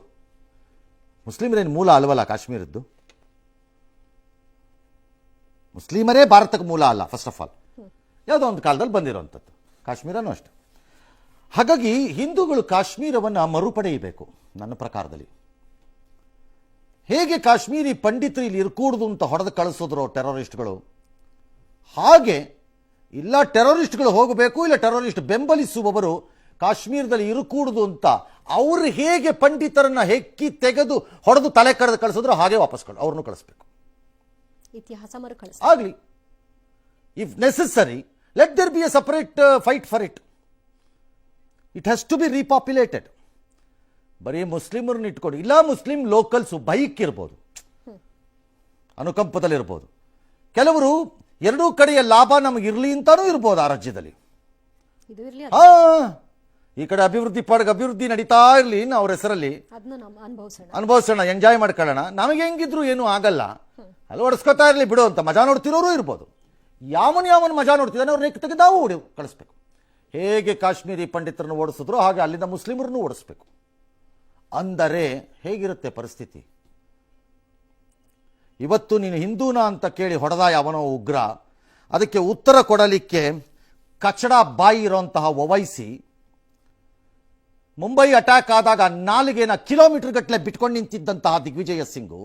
ಮುಸ್ಲಿಮರೇನು ಮೂಲ ಅಲ್ವಲ್ಲ ಕಾಶ್ಮೀರದ್ದು. ಮುಸ್ಲಿಮರೇ ಭಾರತಕ್ಕೆ ಮೂಲ ಅಲ್ಲ. ಫಸ್ಟ್ ಆಫ್ ಆಲ್ ಯಾವುದೋ ಒಂದು ಕಾಲದಲ್ಲಿ ಬಂದಿರೋವಂಥದ್ದು. ಕಾಶ್ಮೀರನೂ ಅಷ್ಟೆ. ಹಾಗಾಗಿ ಹಿಂದೂಗಳು ಕಾಶ್ಮೀರವನ್ನು ಮರುಪಡೆಯಬೇಕು ನನ್ನ ಪ್ರಕಾರದಲ್ಲಿ. ಹೇಗೆ ಕಾಶ್ಮೀರಿ ಪಂಡಿತರು ಇಲ್ಲಿ ಇರ್ಕೂಡ್ದು ಅಂತ ಹೊಡೆದು ಕಳಿಸಿದ್ರು ಟೆರರಿಸ್ಟ್ಗಳು, ಹಾಗೆ ಇಲ್ಲ ಟೆರರಿಸ್ಟ್ಗಳು ಹೋಗಬೇಕು, ಇಲ್ಲ ಟೆರರಿಸ್ಟ್ ಬೆಂಬಲಿಸುವವರು ಕಾಶ್ಮೀರದಲ್ಲಿ ಇರುಕೂಡುದು ಅಂತ ಅವರು ಹೇಗೆ ಪಂಡಿತರನ್ನ ಹೆಕ್ಕಿ ತೆಗೆದು ಹೊಡೆದು ತಲೆ ಕರೆದು ಕಳಿಸಿದ್ರು ಹಾಗೆ ವಾಪಸ್ ಅವ್ರನ್ನು ಕಳಿಸ್ಬೇಕು. ಇತಿಹಾಸ ಆಗಲಿ. If necessary let there be a separate fight for it. It has to be repopulated. ಬರೀ ಮುಸ್ಲಿಮರನ್ನ ಇಟ್ಕೊಂಡು ಇಲ್ಲ, ಮುಸ್ಲಿಂ ಲೋಕಲ್ಸು ಬೈಕ್ ಇರ್ಬೋದು, ಅನುಕಂಪದಲ್ಲಿರ್ಬೋದು. ಕೆಲವರು ಎರಡೂ ಕಡೆಯ ಲಾಭ ನಮಗಿರಲಿ ಅಂತಾನೂ ಇರ್ಬೋದು ಆ ರಾಜ್ಯದಲ್ಲಿ. ಈ ಕಡೆ ಅಭಿವೃದ್ಧಿ ನಡೀತಾ ಇರಲಿ, ಅವ್ರ ಹೆಸರಲ್ಲಿ ಅನುಭವಿಸೋಣ, ಎಂಜಾಯ್ ಮಾಡ್ಕೊಳ್ಳೋಣ, ನಮಗೆ ಹೆಂಗಿದ್ರು ಏನೂ ಆಗಲ್ಲ, ಅಲ್ಲಿ ಹೊಡೆಸ್ಕೊತಾ ಇರಲಿ ಬಿಡು ಅಂತ ಮಜಾ ನೋಡ್ತಿರೋರು ಇರ್ಬೋದು. ಯಾವನು ಮಜಾ ನೋಡ್ತಿದ್ದಾನೆ ಅವ್ರನ್ನ ತೆಗೆದು ನಾವು ಕಳಿಸ್ಬೇಕು. ಹೇಗೆ ಕಾಶ್ಮೀರಿ ಪಂಡಿತರನ್ನು ಓಡಿಸಿದ್ರು ಹಾಗೆ ಅಲ್ಲಿಂದ ಮುಸ್ಲಿಮರನ್ನು ಓಡಿಸ್ಬೇಕು. ಅಂದರೆ ಹೇಗಿರುತ್ತೆ ಪರಿಸ್ಥಿತಿ? ಇವತ್ತು ನೀನು ಹಿಂದೂನ ಅಂತ ಕೇಳಿ ಹೊಡೆದ ಯಾವನೋ ಉಗ್ರ, ಅದಕ್ಕೆ ಉತ್ತರ ಕೊಡಲಿಕ್ಕೆ ಕಚಡ ಬಾಯಿ ಇರೋಂತಹ ಒವೈಸಿ ಮುಂಬೈ ಅಟ್ಯಾಕ್ ಆದಾಗ ನಾಲಿಗೆನ ಕಿಲೋಮೀಟರ್ ಗಟ್ಟಲೆ ಬಿಟ್ಕೊಂಡು ನಿಂತಿದ್ದಂತಹ ದಿಗ್ವಿಜಯ ಸಿಂಗು,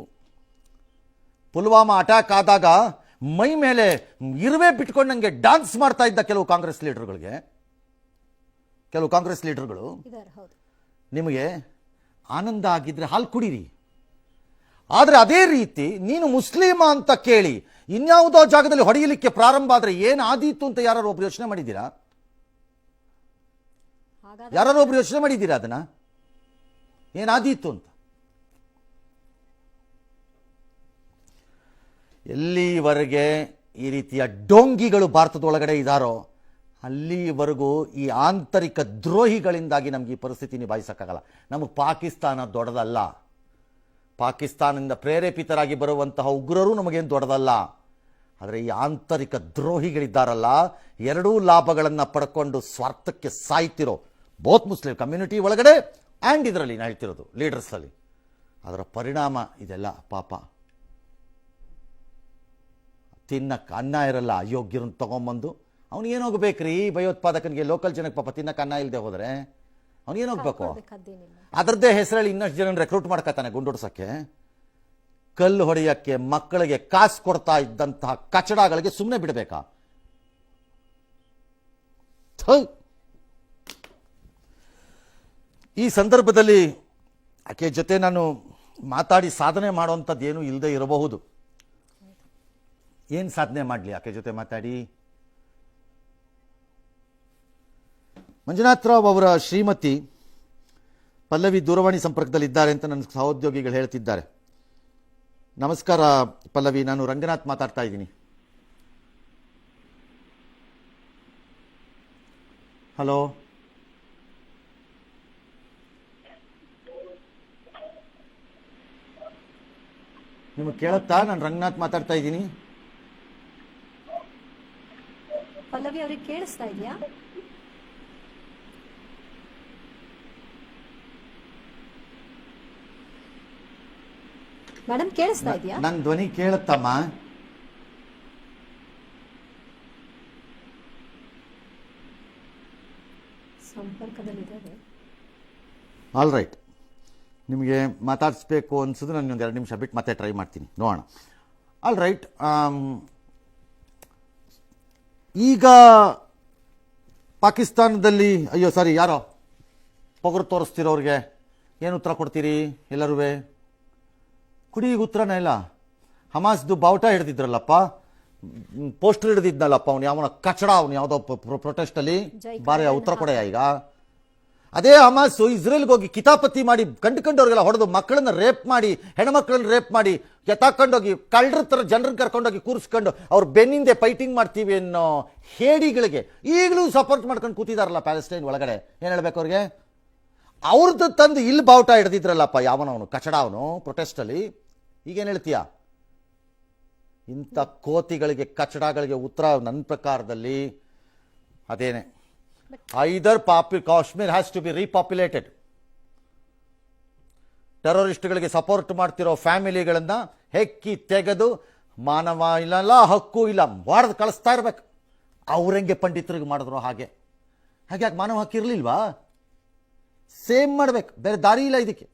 ಪುಲ್ವಾಮಾ ಅಟ್ಯಾಕ್ ಆದಾಗ ಮೈ ಮೇಲೆ ಇರುವೆ ಬಿಟ್ಕೊಂಡಂಗೆ ಡ್ಯಾನ್ಸ್ ಮಾಡ್ತಾ ಇದ್ದ ಕೆಲವು ಕಾಂಗ್ರೆಸ್ ಲೀಡರ್ಗಳು, ನಿಮಗೆ ಆನಂದ ಆಗಿದ್ರೆ ಹಾಲು ಕುಡೀರಿ. ಆದರೆ ಅದೇ ರೀತಿ ನೀನು ಮುಸ್ಲಿಮ ಅಂತ ಕೇಳಿ ಇನ್ಯಾವುದೋ ಜಾಗದಲ್ಲಿ ಹೊಡೆಯಲಿಕ್ಕೆ ಪ್ರಾರಂಭ ಆದರೆ ಏನಾದೀತು ಅಂತ ಯಾರು ಒಬ್ರು ಯೋಚನೆ ಮಾಡಿದ್ದೀರಾ? ಯಾರೊಬ್ರು ಯೋಚನೆ ಮಾಡಿದ್ದೀರಾ ಅದನ್ನ? ಏನಾದೀತು ಅಂತ? ಎಲ್ಲಿವರೆಗೆ ಈ ರೀತಿಯ ಡೋಂಗಿಗಳು ಭಾರತದೊಳಗಡೆ ಇದ್ದಾರೋ ಅಲ್ಲಿವರೆಗೂ ಈ ಆಂತರಿಕ ದ್ರೋಹಿಗಳಿಂದಾಗಿ ನಮ್ಗೆ ಈ ಪರಿಸ್ಥಿತಿ ನಿಭಾಯಿಸಕ್ಕಾಗಲ್ಲ. ನಮಗೆ ಪಾಕಿಸ್ತಾನ ದೊಡ್ಡದಲ್ಲ, ಪಾಕಿಸ್ತಾನದಿಂದ ಪ್ರೇರೇಪಿತರಾಗಿ ಬರುವಂತಹ ಉಗ್ರರು ನಮಗೇನು ದೊಡ್ಡದಲ್ಲ. ಆದರೆ ಈ ಆಂತರಿಕ ದ್ರೋಹಿಗಳಿದ್ದಾರಲ್ಲ, ಎರಡೂ ಲಾಭಗಳನ್ನು ಪಡ್ಕೊಂಡು ಸ್ವಾರ್ಥಕ್ಕೆ ಸಾಯ್ತಿರೋ ಬೋತ್ ಮುಸ್ಲಿಂ ಕಮ್ಯುನಿಟಿ ಒಳಗಡೆ ಆ್ಯಂಡ್ ಇದರಲ್ಲಿ ನಾನು ಹೇಳ್ತಿರೋದು ಲೀಡರ್ಸಲ್ಲಿ, ಅದರ ಪರಿಣಾಮ ಇದೆಲ್ಲ. ಪಾಪ ತಿನ್ನಕ್ಕೆ ಅನ್ನ ಇರಲ್ಲ, ಅಯೋಗ್ಯರನ್ನು ತೊಗೊಂಬಂದು ಅವನಿಗೇನೋಗ್ಬೇಕ್ರಿ ಭಯೋತ್ಪಾದಕನಿಗೆ, ಲೋಕಲ್ ಜನಕ್ಕೆ ಪಾಪ ತಿನ್ನಕ್ಕೆ ಅನ್ನ ಇಲ್ಲದೆ ಹೋದರೆ ಅವನಿಗೇನೋಗ್ಬೇಕು? ಅದರದ್ದೇ ಹೆಸರಲ್ಲಿ ಇನ್ನಷ್ಟು ಜನ ರೆಕ್ರೂಟ್ ಮಾಡ್ಕೊತಾನೆ ಗುಂಡೊಡ್ಸೋಕ್ಕೆ. ಕಲ್ಲು ಹೊಡೆಯಕ್ಕೆ ಮಕ್ಕಳಿಗೆ ಕಾಸು ಕೊಡ್ತಾ ಇದ್ದಂತಹ ಕಚಡಗಳಿಗೆ ಸುಮ್ಮನೆ ಬಿಡಬೇಕಾ? ಈ ಸಂದರ್ಭದಲ್ಲಿ ಆಕೆ ಜೊತೆ ನಾನು ಮಾತಾಡಿ ಸಾಧನೆ ಮಾಡುವಂಥದ್ದು ಏನೂ ಇಲ್ಲದೆ ಇರಬಹುದು. ಏನು ಸಾಧನೆ ಮಾಡಲಿ ಆಕೆ ಜೊತೆ ಮಾತಾಡಿ? ಮಂಜುನಾಥ್ ರಾವ್ ಅವರ ಶ್ರೀಮತಿ ಪಲ್ಲವಿ ದೂರವಾಣಿ ಸಂಪರ್ಕದಲ್ಲಿದ್ದಾರೆ ಅಂತ ನನ್ನ ಸಹೋದ್ಯೋಗಿಗಳು ಹೇಳ್ತಿದ್ದಾರೆ. ನಮಸ್ಕಾರ ಪಲ್ಲವಿ, ನಾನು ರಂಗನಾಥ್ ಮಾತಾಡ್ತಾ ಇದ್ದೀನಿ. ಹಲೋ, ನಿಮಗೆ ಕೇಳುತ್ತಾ? ನಾನು ರಂಗನಾಥ್ ಮಾತಾಡ್ತಾ ಇದ್ದೀನಿ. ಪಲ್ಲವಿ ಅವ್ರಿಗೆ ಕೇಳಿಸ್ತಾ ಇದೆಯಾ? ಮೇಡಮ್ ಕೇಳಿಸ್ತಾ ಇದೆಯಾ? ನನ್ನ ಧ್ವನಿ ಕೇಳುತ್ತಮ್ಮ? ಸಂಪರ್ಕದಲ್ಲಿದ್ದಾರೆ. ಆಲ್ ರೈಟ್, ನಿಮಗೆ ಮಾತಾಡಿಸ್ಬೇಕು ಅನ್ಸಿದ್ರೆ ನಾನು ಒಂದು 2 ನಿಮಿಷ ಬಿಟ್ಟು ಮತ್ತೆ ಟ್ರೈ ಮಾಡ್ತೀನಿ, ನೋಡೋಣ. ಆಲ್ ರೈಟ್, ಈಗ ಪಾಕಿಸ್ತಾನದಲ್ಲಿ ಯಾರೋ ಪೊಗರು ತೋರಿಸ್ತಿರೋರಿಗೆ ಏನು ಉತ್ತರ ಕೊಡ್ತೀರಿ ಎಲ್ಲರೂ? ಕುಡಿಗೆ ಉತ್ತರನೇ ಇಲ್ಲ. ಹಮಾಸ್ದು ಬಾವುಟ ಹಿಡ್ದಿದ್ರಲ್ಲಪ್ಪ, ಪೋಸ್ಟರ್ ಹಿಡ್ದಿದ್ನಲ್ಲಪ್ಪ ಅವ್ನು ಯಾವನ ಕಚಡ, ಅವ್ನು ಯಾವುದೋ ಪ್ರೊಟೆಸ್ಟಲ್ಲಿ ಬಾರಿ ಉತ್ತರ ಕೊಡೆಯ ಈಗ? ಅದೇ ಹಮಾಸ್ ಇಸ್ರೇಲ್ಗೆ ಹೋಗಿ ಕಿತಾಪತಿ ಮಾಡಿ ಕಂಡುಕೊಂಡವ್ರಿಗೆಲ್ಲ ಹೊಡೆದು ಮಕ್ಕಳನ್ನ ರೇಪ್ ಮಾಡಿ, ಹೆಣ್ಮಕ್ಳನ್ನ ರೇಪ್ ಮಾಡಿ ಎತ್ತಾಕೊಂಡೋಗಿ ಕಳ್ಳರ ಥರ ಜನರನ್ನ ಕರ್ಕೊಂಡೋಗಿ ಕೂರಿಸ್ಕೊಂಡು ಅವ್ರು ಬೆನ್ನಿಂದೆ ಫೈಟಿಂಗ್ ಮಾಡ್ತೀವಿ ಅನ್ನೋ ಹೇಡಿಗಳಿಗೆ ಈಗಲೂ ಸಪೋರ್ಟ್ ಮಾಡ್ಕೊಂಡು ಕೂತಿದಾರಲ್ಲ ಪ್ಯಾಲೆಸ್ಟೈನ್ ಒಳಗಡೆ. ಏನು ಹೇಳ್ಬೇಕು ಅವ್ರಿಗೆ? ಅವ್ರದ್ದು ತಂದು ಇಲ್ಲಿ ಬಾವುಟ ಹಿಡ್ದಿದ್ರಲ್ಲಪ್ಪ ಯಾವನವನು ಕಚಡ, ಅವನು ಪ್ರೊಟೆಸ್ಟಲ್ಲಿ. ಈಗೇನು ಹೇಳ್ತೀಯ? ಇಂಥ ಕೋತಿಗಳಿಗೆ ಕಚಡಗಳಿಗೆ ಉತ್ತರ ನನ್ನ ಪ್ರಕಾರದಲ್ಲಿ ಅದೇನೆ, either Kashmir has to be repopulated. ಟೆರರಿಸ್ಟ್ಗಳಿಗೆ ಸಪೋರ್ಟ್ ಮಾಡ್ತಿರೋ ಫ್ಯಾಮಿಲಿಗಳನ್ನು ಹೆಕ್ಕಿ ತೆಗೆದು ಮಾನವ ಇಲ್ಲ ಹಕ್ಕು ಇಲ್ಲ ಹೊಡೆದು ಕಳಿಸ್ತಾ ಇರ್ಬೇಕು. ಅವ್ರಂಗೆ ಪಂಡಿತರಿಗೆ ಮಾಡಿದ್ರು ಹಾಗೆ ಯಾಕೆ ಮಾನವ ಹಕ್ಕು ಇರಲಿಲ್ವಾ? ಸೇಮ್ ಮಾಡ್ಬೇಕು, ಬೇರೆ ದಾರಿ ಇಲ್ಲ ಇದಕ್ಕೆ.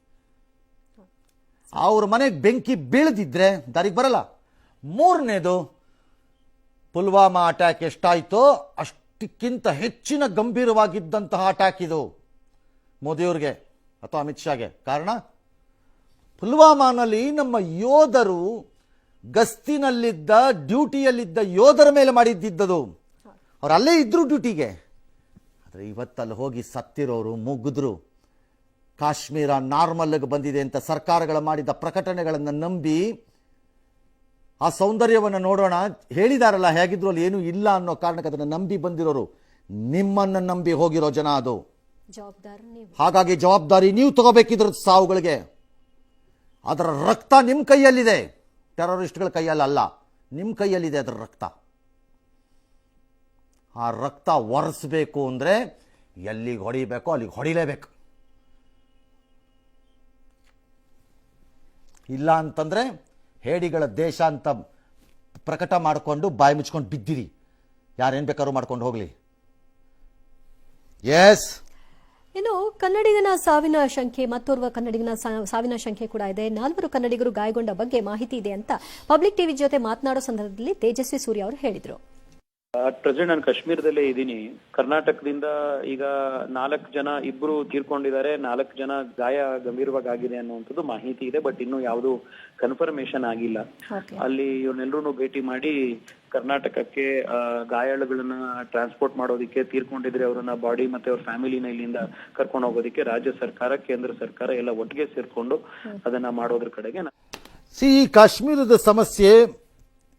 ಅವ್ರ ಮನೆಗೆ ಬೆಂಕಿ ಬೀಳದಿದ್ರೆ ದಾರಿಗೆ ಬರಲ್ಲ. ಮೂರನೇದು, ಪುಲ್ವಾಮಾ ಅಟ್ಯಾಕ್ ಎಷ್ಟಾಯ್ತೋ ಅಷ್ಟಕ್ಕಿಂತ ಹೆಚ್ಚಿನ ಗಂಭೀರವಾಗಿದ್ದಂತಹ ಅಟ್ಯಾಕ್ ಇದು ಮೋದಿಯವ್ರಿಗೆ ಅಥವಾ ಅಮಿತ್ ಶಾಗೆ. ಕಾರಣ, ಪುಲ್ವಾಮಾನಲ್ಲಿ ನಮ್ಮ ಯೋಧರು ಗಸ್ತಿನಲ್ಲಿದ್ದ ಡ್ಯೂಟಿಯಲ್ಲಿದ್ದ ಯೋಧರ ಮೇಲೆ ಮಾಡಿದ್ದಿದ್ದದು. ಅವ್ರು ಅಲ್ಲೇ ಇದ್ರು ಡ್ಯೂಟಿಗೆ. ಆದರೆ ಇವತ್ತಲ್ಲಿ ಹೋಗಿ ಸತ್ತಿರೋರು ಮುಗಿದ್ರು. ಕಾಶ್ಮೀರ ನಾರ್ಮಲ್ಗೆ ಬಂದಿದೆ ಅಂತ ಸರ್ಕಾರಗಳು ಮಾಡಿದ ಪ್ರಕಟಣೆಗಳನ್ನು ನಂಬಿ ಆ ಸೌಂದರ್ಯವನ್ನು ನೋಡೋಣ ಹೇಳಿದಾರಲ್ಲ, ಹೇಗಿದ್ರು ಅಲ್ಲಿ ಏನೂ ಇಲ್ಲ ಅನ್ನೋ ಕಾರಣಕ್ಕೆ ಅದನ್ನು ನಂಬಿ ಬಂದಿರೋರು, ನಿಮ್ಮನ್ನು ನಂಬಿ ಹೋಗಿರೋ ಜನ ಅದು. ಹಾಗಾಗಿ ಜವಾಬ್ದಾರಿ ನೀವು ತಗೋಬೇಕಿದ್ರ ಸಾವುಗಳಿಗೆ. ಅದರ ರಕ್ತ ನಿಮ್ಮ ಕೈಯಲ್ಲಿದೆ, ಟೆರರಿಸ್ಟ್ಗಳ ಕೈಯಲ್ಲ, ನಿಮ್ಮ ಕೈಯಲ್ಲಿದೆ ಅದರ ರಕ್ತ. ಆ ರಕ್ತ ಒರೆಸಬೇಕು ಅಂದರೆ ಎಲ್ಲಿಗೆ ಹೊಡಿಬೇಕೋ ಅಲ್ಲಿಗೆ ಹೊಡಿಲೇಬೇಕು. ಇಲ್ಲ ಅಂತಂದರೆ ಹೇಡಿಗಳ ದೇಶ ಅಂತ ಪ್ರಕಟ ಮಾಡಿಕೊಂಡು ಬಾಯಿ ಮುಚ್ಕೊಂಡು ಬಿದ್ದಿರಿ. ಯಾರೇನು ಬೇಕಾದ್ರೂ ಮಾಡ್ಕೊಂಡು ಹೋಗಲಿ. ಎಸ್, ಇನ್ನು ಕನ್ನಡಿಗನ ಸಾವಿನ ಶಂಕೆ, ಮತ್ತೋರ್ವ ಕನ್ನಡಿಗನ ಸಾವಿನ ಶಂಕೆ ಕೂಡ ಇದೆ. 4 ಕನ್ನಡಿಗರು ಗಾಯಗೊಂಡ ಬಗ್ಗೆ ಮಾಹಿತಿ ಇದೆ ಅಂತ ಪಬ್ಲಿಕ್ ಟಿವಿ ಜೊತೆ ಮಾತನಾಡೋ ಸಂದರ್ಭದಲ್ಲಿ ತೇಜಸ್ವಿ ಸೂರ್ಯ ಅವರು ಹೇಳಿದರು. ಅಟ್ ಪ್ರೆಸೆಂಟ್ ನಾನು ಕಾಶ್ಮೀರದಲ್ಲೇ ಇದ್ದೀನಿ. ಕರ್ನಾಟಕದಿಂದ ಈಗ 4 ಜನ, 2 ತೀರ್ಕೊಂಡಿದ್ದಾರೆ, 4 ಜನ ಗಾಯ ಗಂಭೀರವಾಗಿ ಆಗಿದೆ ಅನ್ನುವಂಥದ್ದು ಮಾಹಿತಿ ಇದೆ. ಬಟ್ ಇನ್ನು ಯಾವುದು ಕನ್ಫರ್ಮೇಶನ್ ಆಗಿಲ್ಲ. ಅಲ್ಲಿ ಇವ್ರನ್ನೆಲ್ಲರೂ ಭೇಟಿ ಮಾಡಿ ಕರ್ನಾಟಕಕ್ಕೆ ಗಾಯಾಳುಗಳನ್ನ ಟ್ರಾನ್ಸ್ಪೋರ್ಟ್ ಮಾಡೋದಕ್ಕೆ, ತೀರ್ಕೊಂಡಿದ್ರೆ ಅವರನ್ನ ಬಾಡಿ ಮತ್ತೆ ಅವ್ರ ಫ್ಯಾಮಿಲಿನ ಇಲ್ಲಿಂದ ಕರ್ಕೊಂಡು ಹೋಗೋದಕ್ಕೆ ರಾಜ್ಯ ಸರ್ಕಾರ, ಕೇಂದ್ರ ಸರ್ಕಾರ ಎಲ್ಲ ಒಟ್ಟಿಗೆ ಸೇರ್ಕೊಂಡು ಅದನ್ನ ಮಾಡೋದ್ರ ಕಡೆಗೆ. ಕಾಶ್ಮೀರದ ಸಮಸ್ಯೆ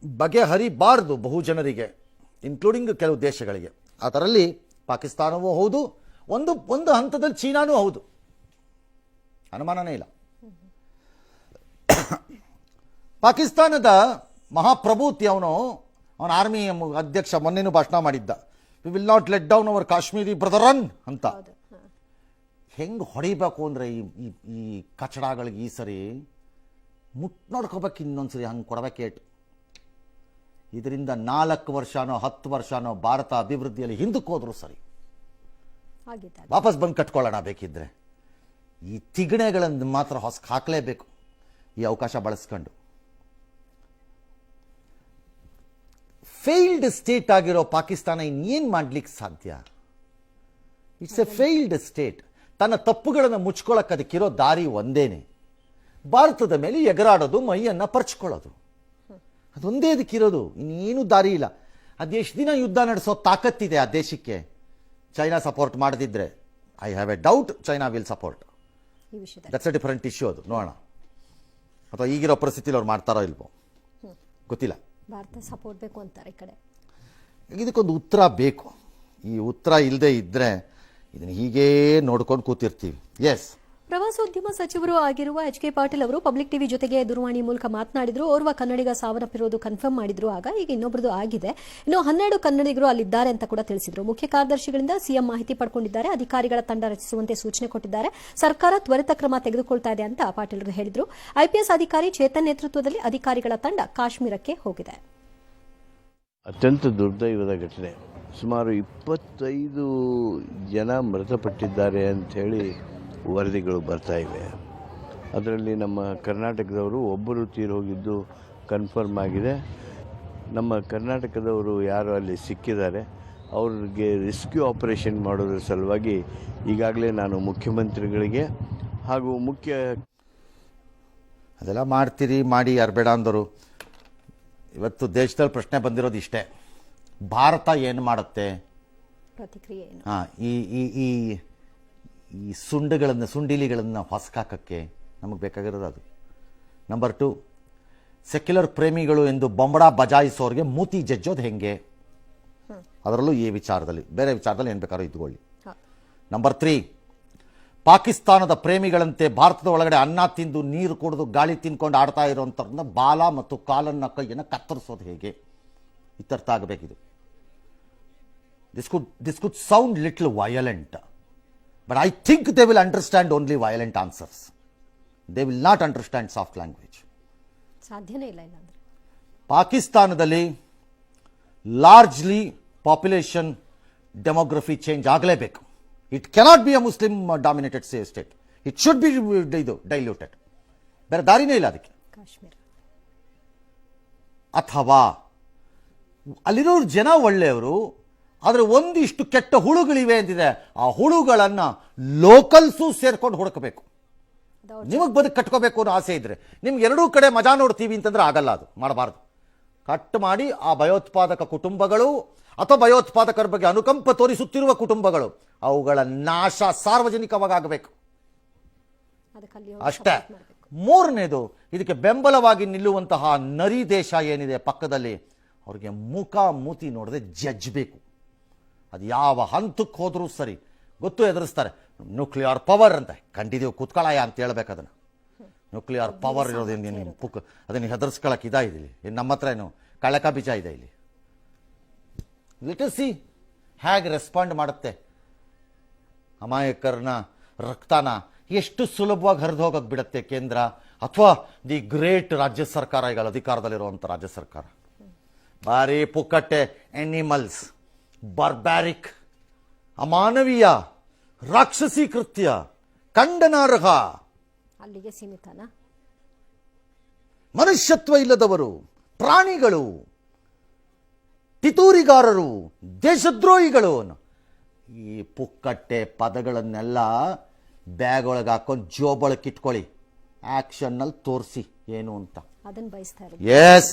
ಬಗೆಹರಿಬಾರದು ಬಹುಜನರಿಗೆ, ಇನ್ಕ್ಲೂಡಿಂಗ್ ಕೆಲವು ದೇಶಗಳಿಗೆ. ಅದರಲ್ಲಿ ಪಾಕಿಸ್ತಾನವೂ ಹೌದು, ಒಂದು ಹಂತದಲ್ಲಿ ಚೀನಾನೂ ಹೌದು, ಅನುಮಾನನೇ ಇಲ್ಲ. ಪಾಕಿಸ್ತಾನದ ಮಹಾಪ್ರಭೂತಿ ಅವನ ಆರ್ಮಿ ಅಧ್ಯಕ್ಷ ಮೊನ್ನೆನೂ ಭಾಷಣ ಮಾಡಿದ್ದ, we will not let down our Kashmiri brethren ಅಂತ. ಹೆಂಗೆ ಹೊಡಿಬೇಕು ಅಂದರೆ ಈ ಕಚಡಗಳಿಗೆ ಈ ಸರಿ ನೋಡ್ಕೋಬೇಕು, ಇನ್ನೊಂದ್ಸರಿ ಹಂಗೆ ಕೊಡಬೇಕೇಟು. ಇದರಿಂದ 4 ವರ್ಷನೋ 10 ವರ್ಷನೋ ಭಾರತ ಅಭಿವೃದ್ಧಿಯಲ್ಲಿ ಹಿಂದಕ್ಕೆ ಹೋದ್ರು ಸರಿ, ವಾಪಸ್ ಬಂದು ಕಟ್ಕೊಳ್ಳೋಣ. ಬೇಕಿದ್ರೆ ಈ ತಿಗಣೆಗಳನ್ನು ಮಾತ್ರ ಹಾಕಲೇಬೇಕು ಈ ಅವಕಾಶ ಬಳಸ್ಕೊಂಡು. ಫೇಲ್ಡ್ ಸ್ಟೇಟ್ ಆಗಿರೋ ಪಾಕಿಸ್ತಾನ ಇನ್ನೇನು ಮಾಡ್ಲಿಕ್ಕೆ ಸಾಧ್ಯ? It's A failed state. ತನ್ನ ತಪ್ಪುಗಳನ್ನು ಮುಚ್ಕೊಳ್ಳೋಕೆ ಅದಕ್ಕಿರೋ ದಾರಿ ಒಂದೇನೆ, ಭಾರತದ ಮೇಲೆ ಎಗರಾಡೋದು, ಮೈಯನ್ನು ಪರ್ಚ್ಕೊಳ್ಳೋದು. ಅದೊಂದೇ ಅದಕ್ಕಿರೋದು, ಇನ್ನೇನು ದಾರಿ ಇಲ್ಲ. ಅದು ಎಷ್ಟು ದಿನ ಯುದ್ಧ ನಡೆಸೋ ತಾಕತ್ತಿದೆ ಆ ದೇಶಕ್ಕೆ? ಚೈನಾ ಸಪೋರ್ಟ್ ಮಾಡದಿದ್ರೆ I have A doubt China will support. ಈ ವಿಷಯದಲ್ಲಿ ದಟ್ಸ್ ಎ ಡಿಫರೆಂಟ್ ಇಶ್ಯೂ. ಅದು ನೋಡೋಣ, ಅಥವಾ ಈಗಿರೋ ಪರಿಸ್ಥಿತಿಲಿ ಅವ್ರು ಮಾಡ್ತಾರೋ ಇಲ್ವೋ ಗೊತ್ತಿಲ್ಲ. ಭಾರತ ಸಪೋರ್ಟ್ ಬೇಕು ಅಂತಾರೆ ಈ ಕಡೆ. ಇದಕ್ಕೊಂದು ಉತ್ತರ ಬೇಕು. ಈ ಉತ್ತರ ಇಲ್ಲದೆ ಇದ್ದರೆ ಇದನ್ನು ಹೀಗೇ ನೋಡ್ಕೊಂಡು ಕೂತಿರ್ತೀವಿ. ಎಸ್, ಪ್ರವಾಸೋದ್ಯಮ ಸಚಿವರು ಆಗಿರುವ ಎಚ್.ಕೆ. ಪಾಟೀಲ್ ಅವರು ಪಬ್ಲಿಕ್ ಟಿವಿ ಜೊತೆಗೆ ದೂರವಾಣಿ ಮೂಲಕ ಮಾತನಾಡಿದ್ರು. ಓರ್ವ ಕನ್ನಡಿಗ ಸಾವನ್ನಪ್ಪಿರುವುದು ಕನ್ಫರ್ಮ್ ಮಾಡಿದ್ರು. ಆಗ ಈಗ ಇನ್ನೊಬ್ಬರದು ಆಗಿದೆ. ಇನ್ನು 12 ಕನ್ನಡಿಗರು ಅಲ್ಲಿದ್ದಾರೆ ಅಂತ ಕೂಡ ತಿಳಿಸಿದ್ರು. ಮುಖ್ಯ ಕಾರ್ಯದರ್ಶಿಗಳಿಂದ ಸಿಎಂ ಮಾಹಿತಿ ಪಡ್ಕೊಂಡಿದ್ದಾರೆ. ಅಧಿಕಾರಿಗಳ ತಂಡ ರಚಿಸುವಂತೆ ಸೂಚನೆ ಕೊಟ್ಟಿದ್ದಾರೆ. ಸರ್ಕಾರ ತ್ವರಿತ ಕ್ರಮ ತೆಗೆದುಕೊಳ್ತಾ ಇದೆ ಅಂತ ಪಾಟೀಲ್ ಹೇಳಿದ್ರು. ಐಪಿಎಸ್ ಅಧಿಕಾರಿ ಚೇತನ್ ನೇತೃತ್ವದಲ್ಲಿ ಅಧಿಕಾರಿಗಳ ತಂಡ ಕಾಶ್ಮೀರಕ್ಕೆ ಹೋಗಿದೆ. ಅತ್ಯಂತ ದುರ್ದೈವದ ಘಟನೆ. ಸುಮಾರು 25 ಜನ ಮೃತಪಟ್ಟಿದ್ದಾರೆ ಅಂಥೇಳಿ ವರದಿಗಳು ಬರ್ತಾ ಇವೆ. ಅದರಲ್ಲಿ ನಮ್ಮ ಕರ್ನಾಟಕದವರು ಒಬ್ಬರು ತೀರಿ ಹೋಗಿದ್ದು ಕನ್ಫರ್ಮ್ ಆಗಿದೆ. ನಮ್ಮ ಕರ್ನಾಟಕದವರು ಯಾರು ಅಲ್ಲಿ ಸಿಕ್ಕಿದ್ದಾರೆ ಅವ್ರಿಗೆ ರೆಸ್ಕ್ಯೂ ಆಪರೇಷನ್ ಮಾಡೋದ್ರ ಸಲುವಾಗಿ ಈಗಾಗಲೇ ನಾನು ಮುಖ್ಯಮಂತ್ರಿಗಳಿಗೆ ಹಾಗೂ ಅದೆಲ್ಲ ಮಾಡ್ತೀರಿ, ಮಾಡಿ ಯಾರು ಬೇಡ ಅಂದರು. ಇವತ್ತು ದೇಶದಲ್ಲಿ ಪ್ರಶ್ನೆ ಬಂದಿರೋದು ಇಷ್ಟೇ, ಭಾರತ ಏನು ಮಾಡುತ್ತೆ? ಪ್ರತಿಕ್ರಿಯೆ ಏನು? ಈ ಸುಂಡಿಲಿಗಳನ್ನು ಹೊಸಕಾಕಕ್ಕೆ ನಮಗೆ ಬೇಕಾಗಿರೋದು ಅದು. ನಂಬರ್ 2, ಸೆಕ್ಯುಲರ್ ಪ್ರೇಮಿಗಳು ಎಂದು ಬೊಂಬಡ ಬಜಾಯಿಸೋರಿಗೆ ಮೂತಿ ಜಜ್ಜೋದು ಹೆಂಗೆ? ಅದರಲ್ಲೂ ಈ ವಿಚಾರದಲ್ಲಿ, ಬೇರೆ ವಿಚಾರದಲ್ಲಿ ಏನು ಬೇಕಾದ್ರೂ ಇದ್ಕೊಳ್ಳಿ. ನಂಬರ್ 3, ಪಾಕಿಸ್ತಾನದ ಪ್ರೇಮಿಗಳಂತೆ ಭಾರತದ ಒಳಗಡೆ ಅನ್ನ ತಿಂದು ನೀರು ಕುಡಿದು ಗಾಳಿ ತಿನ್ಕೊಂಡು ಆಡ್ತಾ ಇರೋಂಥವ್ರನ್ನ ಬಾಲ ಮತ್ತು ಕಾಲನ್ನು ಕೈಯನ್ನು ಕತ್ತರಿಸೋದು ಹೇಗೆ? ಇತ್ಯರ್ಥ ಆಗಬೇಕಿದು. This could sound little violent, but I think they will understand only violent answers. They will not understand soft language. ಸಾಧ್ಯನೇ ಇಲ್ಲ ಇಲ್ಲಾಂದ್ರೆ. ಪಾಕಿಸ್ತಾನದಲ್ಲಿ ಲಾರ್ಜ್ಲಿ ಪಾಪ್ಯುಲೇಷನ್ ಡೆಮೋಗ್ರಫಿ ಚೇಂಜ್ ಆಗಲೇಬೇಕು. It cannot be a Muslim dominated state. It should be diluted. ಬೇರೆ ದಾರಿನೇ ಇಲ್ಲ ಅದಕ್ಕೆ. ಕಾಶ್ಮೀರ ಅಥವಾ ಅಲ್ಲಿರೋ ಜನ ಒಳ್ಳೆಯವರು, ಆದರೆ ಒಂದಿಷ್ಟು ಕೆಟ್ಟ ಹುಳುಗಳಿವೆ ಅಂತಿದೆ, ಆ ಹುಳುಗಳನ್ನು ಲೋಕಲ್ಸು ಸೇರ್ಕೊಂಡು ಹುಡುಕಬೇಕು. ನಿಮಗೆ ಬದುಕು ಕಟ್ಕೋಬೇಕು ಅನ್ನೋ ಆಸೆ ಇದ್ರೆ, ನಿಮ್ಗೆ ಎರಡೂ ಕಡೆ ಮಜಾ ನೋಡ್ತೀವಿ ಅಂತಂದ್ರೆ ಆಗಲ್ಲ. ಅದು ಮಾಡಬಾರ್ದು. ಕಟ್ ಮಾಡಿ ಆ ಭಯೋತ್ಪಾದಕ ಕುಟುಂಬಗಳು ಅಥವಾ ಭಯೋತ್ಪಾದಕರ ಬಗ್ಗೆ ಅನುಕಂಪ ತೋರಿಸುತ್ತಿರುವ ಕುಟುಂಬಗಳು, ಅವುಗಳ ನಾಶ ಸಾರ್ವಜನಿಕವಾಗಿ ಆಗಬೇಕು ಅಷ್ಟೇ. 3ನೇದು, ಇದಕ್ಕೆ ಬೆಂಬಲವಾಗಿ ನಿಲ್ಲುವಂತಹ ನರಿ ದೇಶ ಏನಿದೆ ಪಕ್ಕದಲ್ಲಿ, ಅವ್ರಿಗೆ ಮುಖ ಮೂತಿ ನೋಡದೆ ಜಜ್ಬೇಕು. ಅದು ಯಾವ ಹಂತಕ್ಕೆ ಹೋದರೂ ಸರಿ, ಗೊತ್ತು ಎದುರಿಸ್ತಾರೆ. ನ್ಯೂಕ್ಲಿಯರ್ ಪವರ್ ಅಂತ ಕಂಡಿದ್ದೀವಿ, ಕೂತ್ಕೊಳ್ಳಾಯ ಅಂತ ಹೇಳ್ಬೇಕು. ಅದನ್ನು ನ್ಯೂಕ್ಲಿಯರ್ ಪವರ್ ಇರೋದೇನು ನಿಮ್ಮ ಅದನ್ನು ಹೆದರ್ಸ್ಕೊಳಕ್ಕೆ ಇದಾಯಿದಿಲ್ಲಿ. ನಮ್ಮ ಹತ್ರ ಏನು ಕಳಕ ಬೀಜ ಇದೆ ಇಲ್ಲಿ. ಲೆಟ್ ಅಸ್ ಸಿ ಹೇಗೆ ರೆಸ್ಪಾಂಡ್ ಮಾಡುತ್ತೆ. ಅಮಾಯಕರನ್ನ ರಕ್ತನ ಎಷ್ಟು ಸುಲಭವಾಗಿ ಹರಿದು ಹೋಗಕ್ಕೆ ಬಿಡುತ್ತೆ ಕೇಂದ್ರ ಅಥವಾ ದಿ ಗ್ರೇಟ್ ರಾಜ್ಯ ಸರ್ಕಾರ, ಈಗ ಅಧಿಕಾರದಲ್ಲಿರುವಂಥ ರಾಜ್ಯ ಸರ್ಕಾರ. ಬಾರಿ ಪುಕ್ಕಟ್ಟೆ ಎನಿಮಲ್ಸ್, ಬಾರ್ಬ್ಯಾರಿಕ್, ಅಮಾನವೀಯ, ರಾಕ್ಷಸಿ ಕೃತ್ಯ, ಖಂಡನಾರ್ಹ, ಅಲ್ಲಿಗೆ ಸೀಮಿತನಾ? ಮನುಷ್ಯತ್ವ ಇಲ್ಲದವರು, ಪ್ರಾಣಿಗಳು, ಪಿತೂರಿಗಾರರು, ದೇಶದ್ರೋಹಿಗಳು. ಈ ಪುಕ್ಕಟ್ಟೆ ಪದಗಳನ್ನೆಲ್ಲ ಬ್ಯಾಗ್ ಒಳಗೆ ಹಾಕೊಂಡು ಜೋಬೊಳಕ್ಕೆ ಇಟ್ಕೊಳ್ಳಿ, ಆಕ್ಷನ್ನಲ್ಲಿ ತೋರಿಸಿ ಏನು ಅಂತ. ಅದನ್ನು ಬಯಸ್ತಾ ಇರೋದು. ಎಸ್.